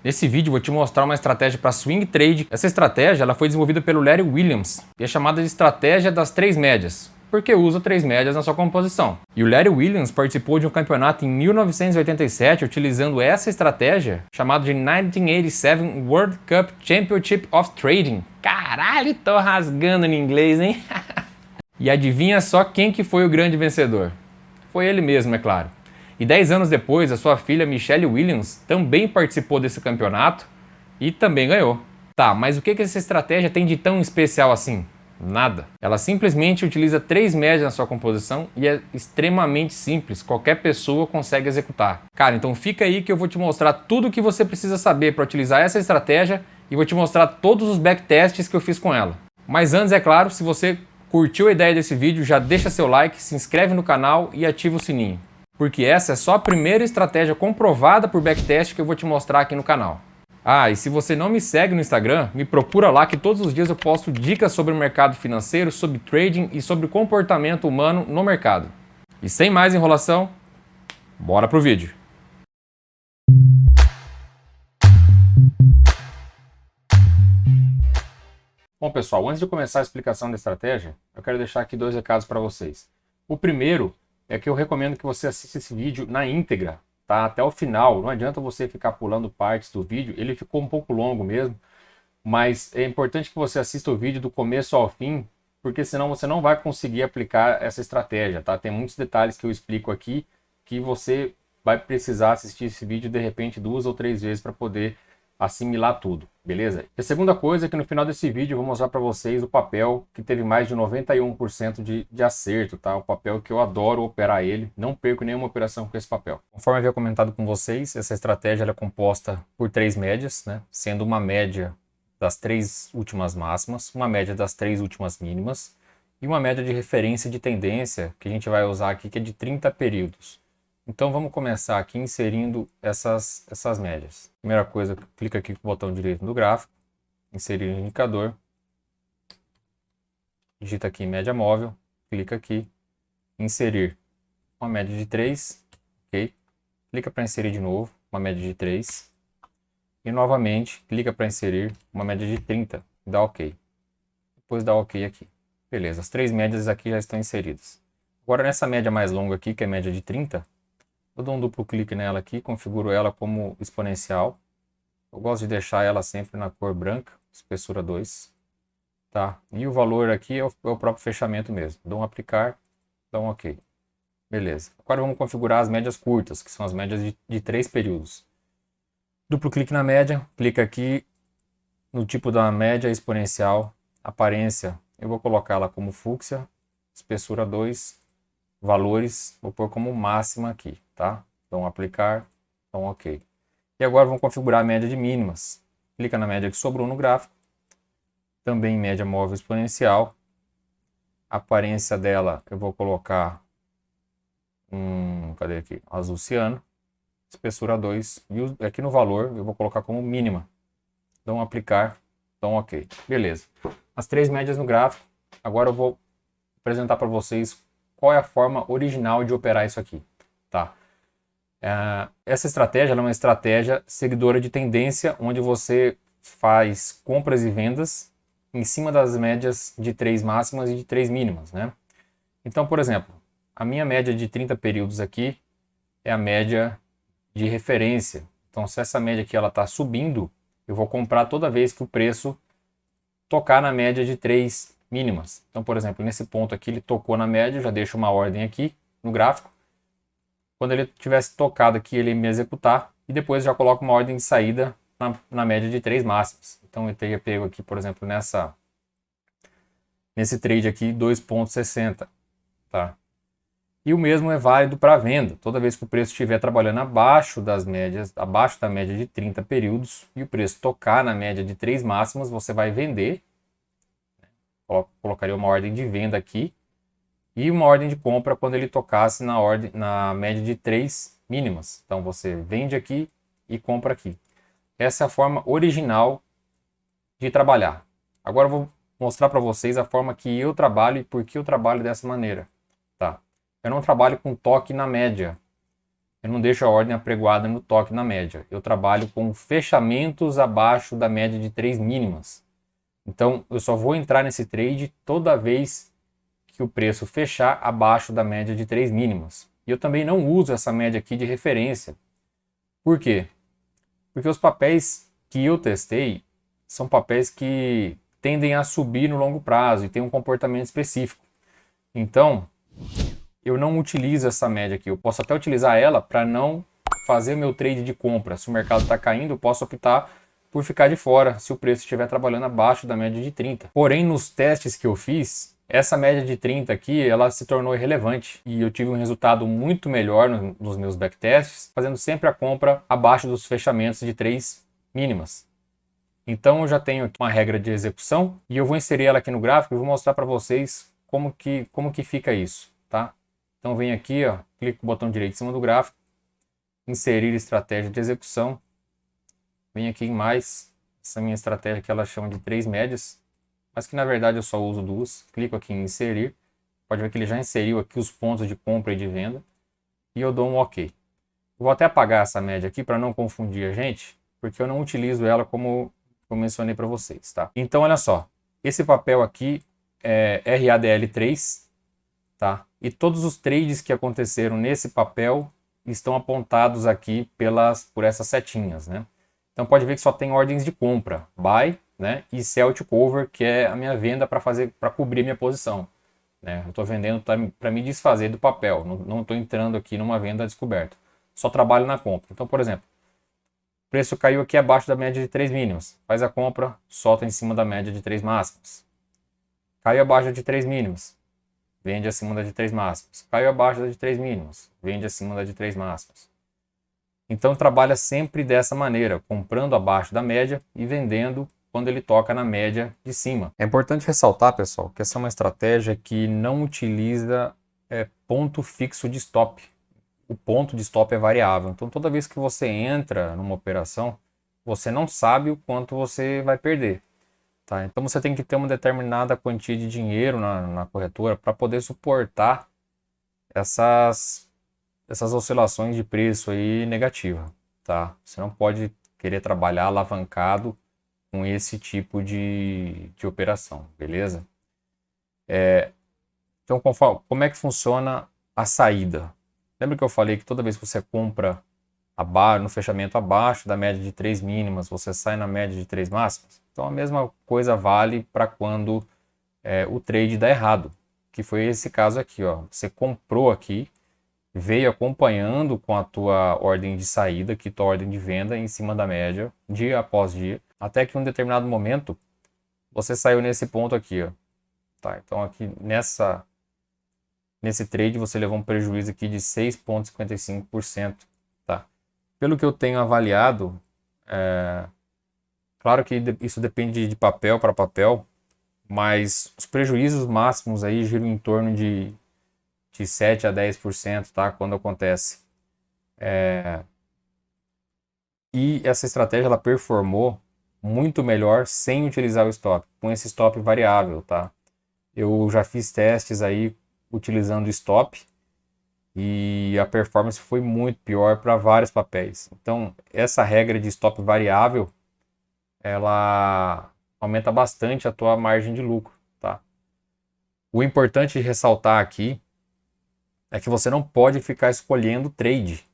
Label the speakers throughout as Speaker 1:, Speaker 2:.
Speaker 1: Nesse vídeo vou te mostrar uma estratégia para swing trade. Essa estratégia ela foi desenvolvida pelo Larry Williams e é chamada de estratégia das três médias, porque usa três médias na sua composição. E o Larry Williams participou de um campeonato em 1987 utilizando essa estratégia, chamada de 1987 World Cup Championship of Trading. Caralho, tô rasgando em inglês, hein? E adivinha só quem que foi o grande vencedor? Foi ele mesmo, é claro. E 10 anos depois, a sua filha Michelle Williams também participou desse campeonato e também ganhou. Tá, mas o que essa estratégia tem de tão especial assim? Nada. Ela simplesmente utiliza três médias na sua composição e é extremamente simples, qualquer pessoa consegue executar. Cara, então fica aí que eu vou te mostrar tudo o que você precisa saber para utilizar essa estratégia e vou te mostrar todos os backtests que eu fiz com ela. Mas antes, é claro, se você curtiu a ideia desse vídeo, já deixa seu like, se inscreve no canal e ativa o sininho. Porque essa é só a primeira estratégia comprovada por backtest que eu vou te mostrar aqui no canal. Ah, e se você não me segue no Instagram, me procura lá que todos os dias eu posto dicas sobre o mercado financeiro, sobre trading e sobre o comportamento humano no mercado. E sem mais enrolação, bora pro vídeo. Bom, pessoal, antes de começar a explicação da estratégia, eu quero deixar aqui dois recados para vocês. O primeiro é que eu recomendo que você assista esse vídeo na íntegra, tá? Até o final. Não adianta você ficar pulando partes do vídeo, ele ficou um pouco longo mesmo, mas é importante que você assista o vídeo do começo ao fim, porque senão você não vai conseguir aplicar essa estratégia, tá? Tem muitos detalhes que eu explico aqui que você vai precisar assistir esse vídeo de repente 2 ou 3 vezes para poder assimilar tudo, beleza? E a segunda coisa é que no final desse vídeo eu vou mostrar para vocês o papel que teve mais de 91% de acerto, tá? O papel que eu adoro operar ele, não perco nenhuma operação com esse papel. Conforme eu havia comentado com vocês, essa estratégia ela é composta por três médias, né? Sendo uma média das três últimas máximas, uma média das três últimas mínimas e uma média de referência de tendência que a gente vai usar aqui que é de 30 períodos. Então vamos começar aqui inserindo essas médias. Primeira coisa, clica aqui com o botão direito do gráfico, inserir indicador, digita aqui média móvel, clica aqui, inserir uma média de 3, ok? Clica para inserir de novo, uma média de 3 e novamente clica para inserir uma média de 30, dá ok. Depois dá ok aqui. Beleza, as três médias aqui já estão inseridas. Agora nessa média mais longa aqui, que é a média de 30, eu dou um duplo clique nela aqui, configuro ela como exponencial. Eu gosto de deixar ela sempre na cor branca, espessura 2. Tá? E o valor aqui é o próprio fechamento mesmo. Dou um aplicar, dá um ok. Beleza. Agora vamos configurar as médias curtas, que são as médias de 3 períodos. Duplo clique na média, clica aqui no tipo da média exponencial, aparência, eu vou colocar ela como fúcsia, espessura 2, valores, vou pôr como máxima aqui, tá? Então aplicar, então ok. E agora vamos configurar a média de mínimas. Clica na média que sobrou no gráfico, também média móvel exponencial. A aparência dela eu vou colocar cadê aqui? Azul ciano, espessura 2, e aqui no valor eu vou colocar como mínima. Então aplicar, então ok. Beleza. As três médias no gráfico, agora eu vou apresentar para vocês qual é a forma original de operar isso aqui, tá? Essa estratégia é uma estratégia seguidora de tendência, onde você faz compras e vendas em cima das médias de 3 máximas e de 3 mínimas, né? Então, por exemplo, a minha média de 30 períodos aqui é a média de referência. Então, se essa média aqui ela está subindo, eu vou comprar toda vez que o preço tocar na média de 3 mínimas. Então, por exemplo, nesse ponto aqui ele tocou na média, eu já deixo uma ordem aqui no gráfico. Quando ele tivesse tocado aqui, ele me executar e depois já coloco uma ordem de saída na média de 3 máximas. Então eu teria pego aqui, por exemplo, nesse trade aqui 2,60, tá? E o mesmo é válido para venda. Toda vez que o preço estiver trabalhando abaixo das médias, abaixo da média de 30 períodos e o preço tocar na média de 3 máximas, você vai vender. Colocaria uma ordem de venda aqui e uma ordem de compra quando ele tocasse na média de 3 mínimas. Então você vende aqui e compra aqui. Essa é a forma original de trabalhar. Agora eu vou mostrar para vocês a forma que eu trabalho e por que eu trabalho dessa maneira. Tá? Eu não trabalho com toque na média. eu não deixo a ordem apregoada no toque na média. Eu trabalho com fechamentos abaixo da média de 3 mínimas. Então, eu só vou entrar nesse trade toda vez que o preço fechar abaixo da média de 3 mínimas. E eu também não uso essa média aqui de referência. Por quê? Porque os papéis que eu testei são papéis que tendem a subir no longo prazo e tem um comportamento específico. Então, eu não utilizo essa média aqui. Eu posso até utilizar ela para não fazer o meu trade de compra. Se o mercado está caindo, eu posso optar por ficar de fora se o preço estiver trabalhando abaixo da média de 30. Porém, nos testes que eu fiz, essa média de 30 aqui, ela se tornou irrelevante e eu tive um resultado muito melhor nos meus backtests, fazendo sempre a compra abaixo dos fechamentos de 3 mínimas. Então eu já tenho aqui uma regra de execução e eu vou inserir ela aqui no gráfico e vou mostrar para vocês como que fica isso, tá? Então vem aqui, ó, clico com o botão direito em cima do gráfico, inserir estratégia de execução. Vem aqui em mais, essa minha estratégia que ela chama de 3 médias, mas que na verdade eu só uso 2. Clico aqui em inserir, pode ver que ele já inseriu aqui os pontos de compra e de venda, e eu dou um OK. Eu vou até apagar essa média aqui para não confundir a gente, porque eu não utilizo ela como eu mencionei para vocês, tá? Então olha só, esse papel aqui é RADL3, tá? E todos os trades que aconteceram nesse papel estão apontados aqui por essas setinhas, né? Então pode ver que só tem ordens de compra, buy, né? E sell to cover, que é a minha venda para cobrir minha posição, né? Eu estou vendendo para me desfazer do papel, não estou entrando aqui numa venda descoberta. Só trabalho na compra. Então, por exemplo, o preço caiu aqui abaixo da média de 3 mínimas. Faz a compra, solta em cima da média de 3 máximas. Caiu abaixo de 3 mínimas. Vende acima da de 3 máximas. Caiu abaixo da de 3 mínimas. Vende acima da de 3 máximas. Então trabalha sempre dessa maneira, comprando abaixo da média e vendendo quando ele toca na média de cima. É importante ressaltar, pessoal, que essa é uma estratégia que não utiliza ponto fixo de stop. O ponto de stop é variável. Então toda vez que você entra numa operação, você não sabe o quanto você vai perder. Tá? Então você tem que ter uma determinada quantia de dinheiro na corretora para poder suportar essas oscilações de preço aí negativa. Tá? Você não pode querer trabalhar alavancado com esse tipo de operação, beleza? Então como é que funciona a saída? Lembra que eu falei que toda vez que você compra no fechamento abaixo da média de 3 mínimas, você sai na média de 3 máximas? Então a mesma coisa vale para quando o trade dá errado, que foi esse caso aqui, ó. Você comprou aqui, veio acompanhando com a tua ordem de saída, que tua ordem de venda em cima da média, dia após dia, até que em um determinado momento você saiu nesse ponto aqui, ó. Tá, então aqui nesse trade você levou um prejuízo aqui de 6,55%, tá? Pelo que eu tenho avaliado, claro que isso depende de papel para papel, mas os prejuízos máximos aí giram em torno de 7 a 10%, tá? Quando acontece. E essa estratégia ela performou muito melhor sem utilizar o stop, com esse stop variável, tá? Eu já fiz testes aí utilizando o stop e a performance foi muito pior para vários papéis. Então, essa regra de stop variável, ela aumenta bastante a tua margem de lucro, tá? O importante de ressaltar aqui é que você não pode ficar escolhendo trade.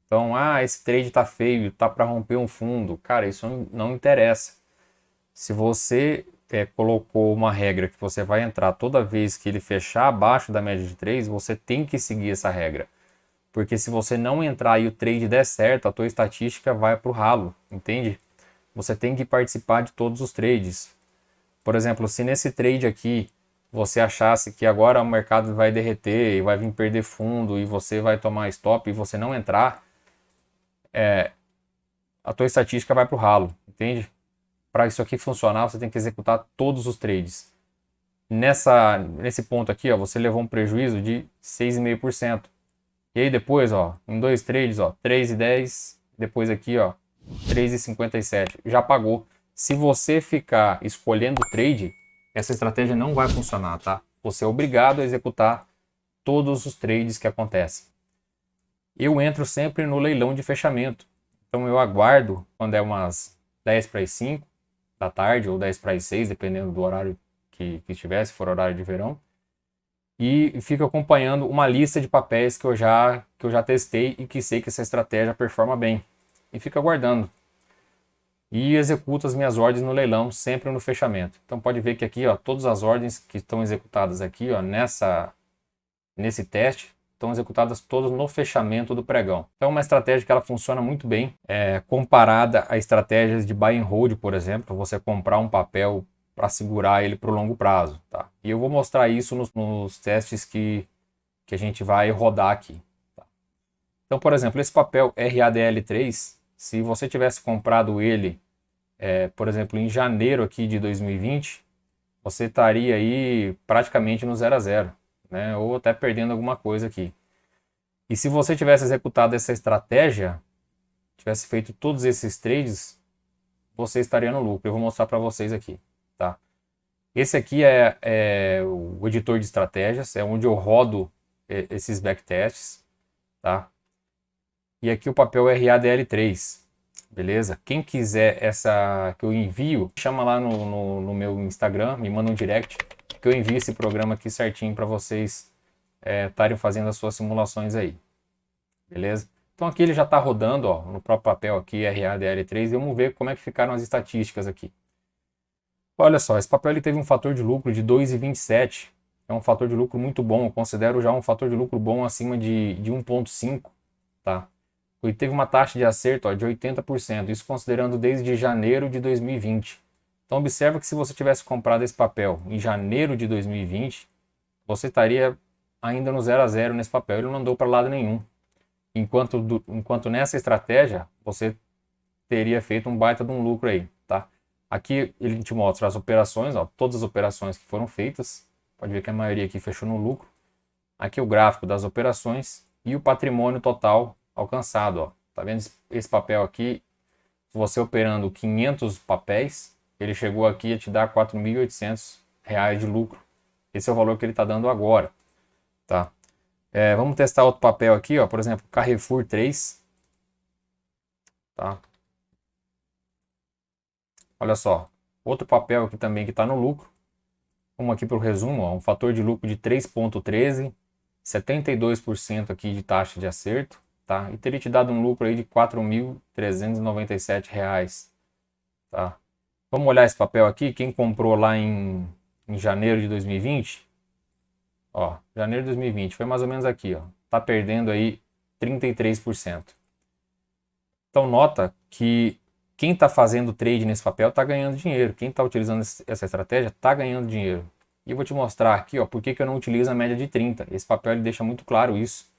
Speaker 1: Então, esse trade tá feio, tá para romper um fundo. Cara, isso não interessa. Se você colocou uma regra que você vai entrar toda vez que ele fechar abaixo da média de 3, você tem que seguir essa regra. Porque se você não entrar e o trade der certo, a tua estatística vai para o ralo, entende? Você tem que participar de todos os trades. Por exemplo, se nesse trade aqui você achasse que agora o mercado vai derreter e vai vir perder fundo e você vai tomar stop e você não entrar, a tua estatística vai para o ralo, entende? Para isso aqui funcionar, você tem que executar todos os trades. Nesse ponto aqui, ó, você levou um prejuízo de 6,5%. E aí depois, ó, em 2 trades, ó, 3,10, depois aqui, ó, 3,57, já pagou. Se você ficar escolhendo trade, essa estratégia não vai funcionar, tá? Você é obrigado a executar todos os trades que acontecem. eu entro sempre no leilão de fechamento. Então eu aguardo quando é umas 10 para as 5 da tarde ou 10 para as 6, dependendo do horário que estiver, se for horário de verão. E fico acompanhando uma lista de papéis que eu já testei e que sei que essa estratégia performa bem. E fico aguardando. E executo as minhas ordens no leilão, sempre no fechamento. Então pode ver que aqui, ó, todas as ordens que estão executadas aqui, ó, nesse teste, estão executadas todas no fechamento do pregão. Então é uma estratégia que ela funciona muito bem, comparada a estratégias de buy and hold, por exemplo, você comprar um papel para segurar ele para o longo prazo. Tá? E eu vou mostrar isso nos testes que a gente vai rodar aqui. Tá? Então, por exemplo, esse papel RADL3, se você tivesse comprado ele, por exemplo, em janeiro aqui de 2020, você estaria aí praticamente no 0 a 0, né? Ou até perdendo alguma coisa aqui. E se você tivesse executado essa estratégia, tivesse feito todos esses trades, você estaria no lucro. Eu vou mostrar para vocês aqui, tá? Esse aqui é o editor de estratégias, é onde eu rodo esses backtests, tá? E aqui o papel RADL3, beleza? Quem quiser que eu envio, chama lá no meu Instagram, me manda um direct, que eu envio esse programa aqui certinho para vocês estarem fazendo as suas simulações aí, beleza? Então aqui ele já está rodando, ó, no próprio papel aqui, RADL3, e vamos ver como é que ficaram as estatísticas aqui. Olha só, esse papel ele teve um fator de lucro de 2,27, é um fator de lucro muito bom, eu considero já um fator de lucro bom acima de 1,5, tá? Ele teve uma taxa de acerto, ó, de 80%, isso considerando desde janeiro de 2020. Então observa que se você tivesse comprado esse papel em janeiro de 2020, você estaria ainda no 0 a 0 nesse papel, ele não andou para lado nenhum. Enquanto nessa estratégia, você teria feito um baita de um lucro aí, tá? Aqui ele te mostra as operações, ó, todas as operações que foram feitas. Pode ver que a maioria aqui fechou no lucro. Aqui o gráfico das operações e o patrimônio total alcançado, ó. Tá vendo esse papel aqui? Você operando 500 papéis, ele chegou aqui a te dar R$ 4.800 de lucro. Esse é o valor que ele está dando agora, tá? Vamos testar outro papel aqui, ó, por exemplo, Carrefour 3, tá? Olha só, outro papel aqui também que está no lucro. Vamos aqui para o resumo, ó, um fator de lucro de 3,13, 72% aqui de taxa de acerto, tá? E teria te dado um lucro aí de R$ 4.397, tá? Vamos olhar esse papel aqui, quem comprou lá em janeiro de 2020, ó, janeiro de 2020, foi mais ou menos aqui, ó, tá perdendo aí 33%. Então nota que quem está fazendo trade nesse papel está ganhando dinheiro. Quem está utilizando essa estratégia está ganhando dinheiro. E eu vou te mostrar aqui, ó, por que eu não utilizo a média de 30. Esse papel ele deixa muito claro isso.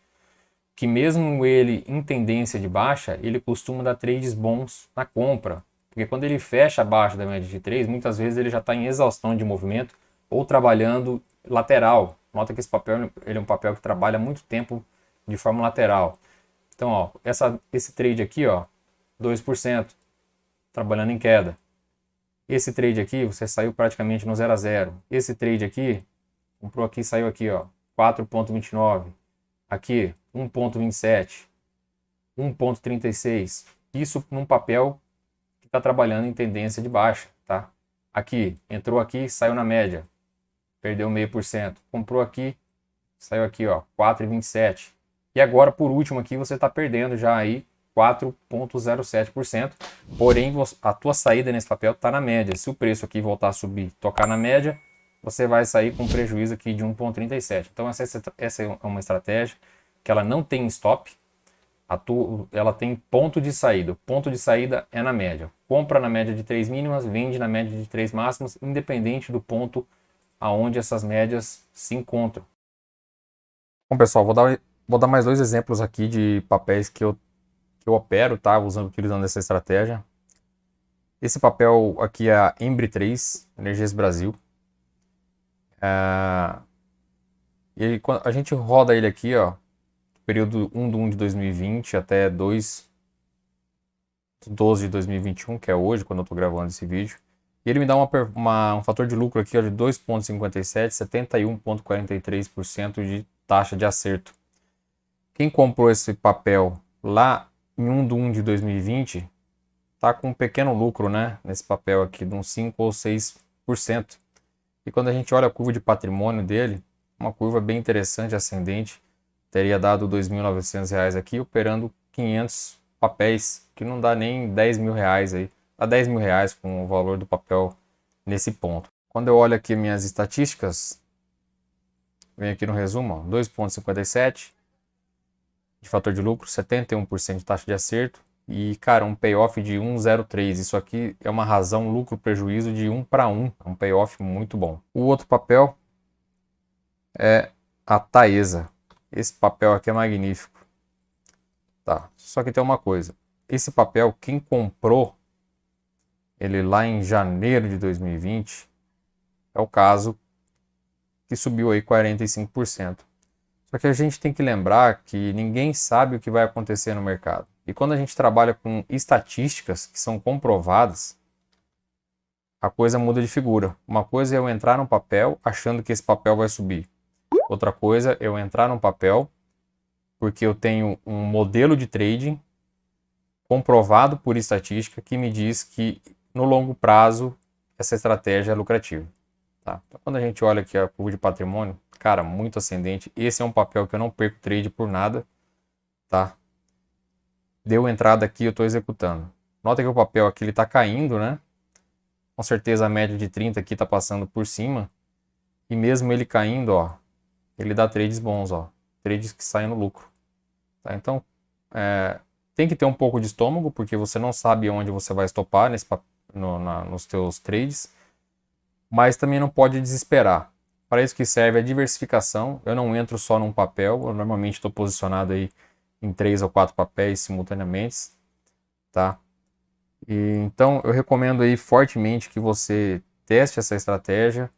Speaker 1: Que mesmo ele em tendência de baixa, ele costuma dar trades bons na compra. Porque quando ele fecha abaixo da média de 3, muitas vezes ele já está em exaustão de movimento ou trabalhando lateral. Nota que esse papel ele é um papel que trabalha muito tempo de forma lateral. Então, ó, esse trade aqui, ó, 2%. Trabalhando em queda. Esse trade aqui, você saiu praticamente no 0 a 0. Esse trade aqui, comprou aqui, saiu aqui, ó, 4,29. Aqui, 1,27. 1,36. Isso num papel que está trabalhando em tendência de baixa, tá? Aqui, entrou aqui, saiu na média. Perdeu 0,5%. Comprou aqui, saiu aqui, ó, 4,27. E agora, por último aqui, você está perdendo já aí 4,07%, porém a tua saída nesse papel está na média. Se o preço aqui voltar a subir, tocar na média, você vai sair com prejuízo aqui de 1,37. Então essa é uma estratégia que ela não tem stop, ela tem ponto de saída. O ponto de saída é na média. Compra na média de 3 mínimas, vende na média de 3 máximas, independente do ponto aonde essas médias se encontram. Bom, pessoal, vou dar mais dois exemplos aqui de papéis que eu opero, tá? Utilizando essa estratégia. Esse papel aqui é a Embry 3, Energias Brasil. A gente roda ele aqui, ó, período 1/1 de 2020 até 2/12 de 2021, que é hoje, quando eu estou gravando esse vídeo. E ele me dá um fator de lucro aqui, ó, de 2,57, 71,43% de taxa de acerto. Quem comprou esse papel lá em 1/1 de 2020 tá com um pequeno lucro, né, nesse papel aqui, de uns 5 ou 6%. E quando a gente olha a curva de patrimônio dele, uma curva bem interessante, ascendente, teria dado R$ 2.900 aqui, operando 500 papéis, que não dá nem R$ 10.000 aí. Dá R$ 10.000 com o valor do papel nesse ponto. Quando eu olho aqui minhas estatísticas, venho aqui no resumo, 2,57 de fator de lucro, 71% de taxa de acerto e, cara, um payoff de 1,03. Isso aqui é uma razão lucro-prejuízo de 1/1. É um payoff muito bom. O outro papel é a Taesa. Esse papel aqui é magnífico. Tá. Só que tem uma coisa. Esse papel, quem comprou ele lá em janeiro de 2020, é o caso que subiu aí 45%. Só que a gente tem que lembrar que ninguém sabe o que vai acontecer no mercado. E quando a gente trabalha com estatísticas que são comprovadas, a coisa muda de figura. Uma coisa é eu entrar num papel achando que esse papel vai subir. Outra coisa é eu entrar num papel porque eu tenho um modelo de trading comprovado por estatística que me diz que no longo prazo essa estratégia é lucrativa. Tá? Então, quando a gente olha aqui a curva de patrimônio, cara, muito ascendente. Esse é um papel que eu não perco trade por nada. Tá? Deu entrada aqui, eu estou executando. Nota que o papel aqui está caindo, né? Com certeza a média de 30 aqui está passando por cima. E mesmo ele caindo, ó, ele dá trades bons, ó, trades que saem no lucro. Tá? Então, tem que ter um pouco de estômago, porque você não sabe onde você vai estopar nos teus trades. Mas também não pode desesperar. Para isso que serve a diversificação. Eu não entro só num papel, eu normalmente estou posicionado aí em 3 ou 4 papéis simultaneamente, tá? Então eu recomendo aí fortemente que você teste essa estratégia,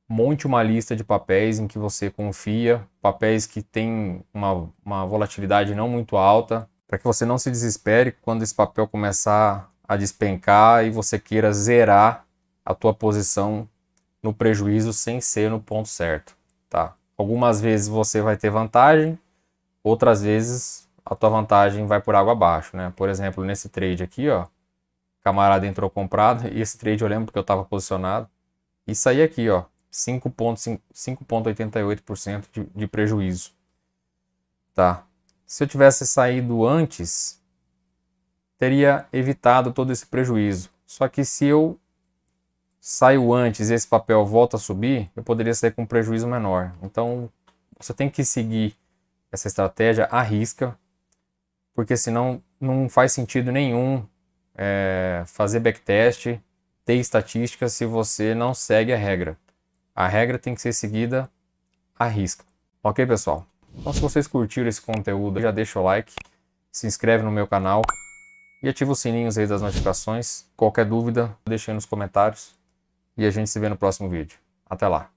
Speaker 1: monte uma lista de papéis em que você confia, papéis que têm uma volatilidade não muito alta, para que você não se desespere quando esse papel começar a despencar e você queira zerar a tua posição no prejuízo sem ser no ponto certo, tá? Algumas vezes você vai ter vantagem, outras vezes a tua vantagem vai por água abaixo, né? Por exemplo, nesse trade aqui, ó, camarada entrou comprado e esse trade eu lembro porque eu estava posicionado e saí aqui, ó, 5,88% de prejuízo, tá? Se eu tivesse saído antes, teria evitado todo esse prejuízo. Só que se eu saio antes e esse papel volta a subir, eu poderia sair com um prejuízo menor. Então, você tem que seguir essa estratégia à risca, porque senão não faz sentido nenhum fazer backtest, ter estatísticas se você não segue a regra. A regra tem que ser seguida à risca. Ok, pessoal? Então, se vocês curtiram esse conteúdo, já deixa o like, se inscreve no meu canal e ativa os sininhos aí das notificações. Qualquer dúvida, deixa aí nos comentários. E a gente se vê no próximo vídeo. Até lá!